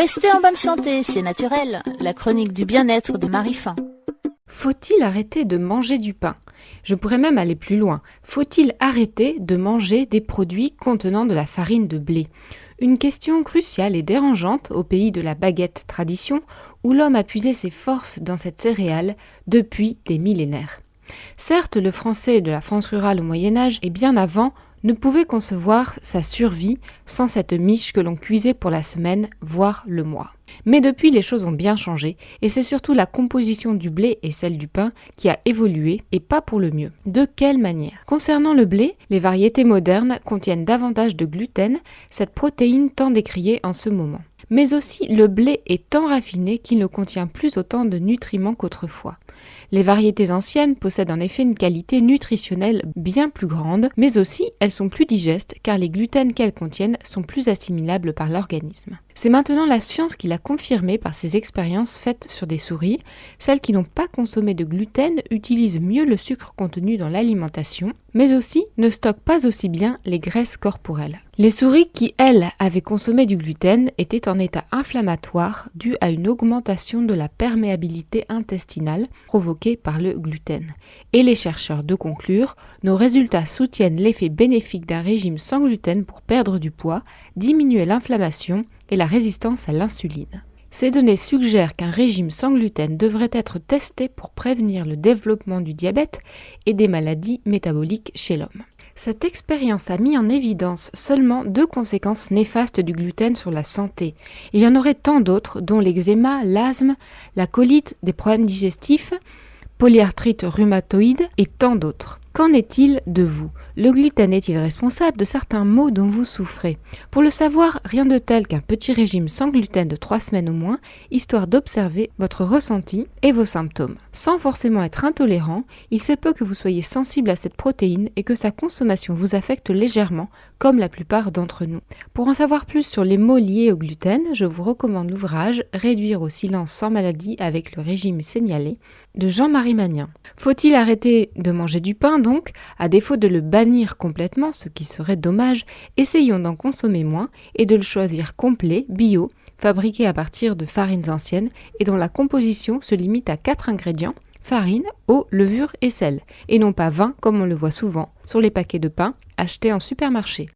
Restez en bonne santé, c'est naturel. La chronique du bien-être de Marie-Fin. Faut-il arrêter de manger du pain ? Je pourrais même aller plus loin. Faut-il arrêter de manger des produits contenant de la farine de blé ? Une question cruciale et dérangeante au pays de la baguette tradition, où l'homme a puisé ses forces dans cette céréale depuis des millénaires. Certes, le français de la France rurale au Moyen-Âge et bien avant ne pouvait concevoir sa survie sans cette miche que l'on cuisait pour la semaine, voire le mois. Mais depuis, les choses ont bien changé et c'est surtout la composition du blé et celle du pain qui a évolué et pas pour le mieux. De quelle manière ? Concernant le blé, les variétés modernes contiennent davantage de gluten, cette protéine tant décriée en ce moment. Mais aussi, le blé est tant raffiné qu'il ne contient plus autant de nutriments qu'autrefois. Les variétés anciennes possèdent en effet une qualité nutritionnelle bien plus grande, mais aussi elles sont plus digestes car les gluten qu'elles contiennent sont plus assimilables par l'organisme. C'est maintenant la science qui l'a confirmé par ses expériences faites sur des souris. Celles qui n'ont pas consommé de gluten utilisent mieux le sucre contenu dans l'alimentation, mais aussi ne stockent pas aussi bien les graisses corporelles. Les souris qui, elles, avaient consommé du gluten étaient en état inflammatoire dû à une augmentation de la perméabilité intestinale provoquée par le gluten. Et les chercheurs de conclure, nos résultats soutiennent l'effet bénéfique d'un régime sans gluten pour perdre du poids, diminuer l'inflammation et la résistance à l'insuline. Ces données suggèrent qu'un régime sans gluten devrait être testé pour prévenir le développement du diabète et des maladies métaboliques chez l'homme. Cette expérience a mis en évidence seulement 2 conséquences néfastes du gluten sur la santé. Il y en aurait tant d'autres, dont l'eczéma, l'asthme, la colite, des problèmes digestifs, polyarthrite rhumatoïde et tant d'autres. Qu'en est-il de vous ? Le gluten est-il responsable de certains maux dont vous souffrez ? Pour le savoir, rien de tel qu'un petit régime sans gluten de 3 semaines au moins, histoire d'observer votre ressenti et vos symptômes. Sans forcément être intolérant, il se peut que vous soyez sensible à cette protéine et que sa consommation vous affecte légèrement, comme la plupart d'entre nous. Pour en savoir plus sur les maux liés au gluten, je vous recommande l'ouvrage « Réduire au silence sans maladie avec le régime signalé » de Jean-Marie Magnin. Faut-il arrêter de manger du pain donc ? À défaut de le bannir complètement, ce qui serait dommage, essayons d'en consommer moins et de le choisir complet, bio, fabriqué à partir de farines anciennes et dont la composition se limite à 4 ingrédients, farine, eau, levure et sel, et non pas 20 comme on le voit souvent sur les paquets de pain achetés en supermarché.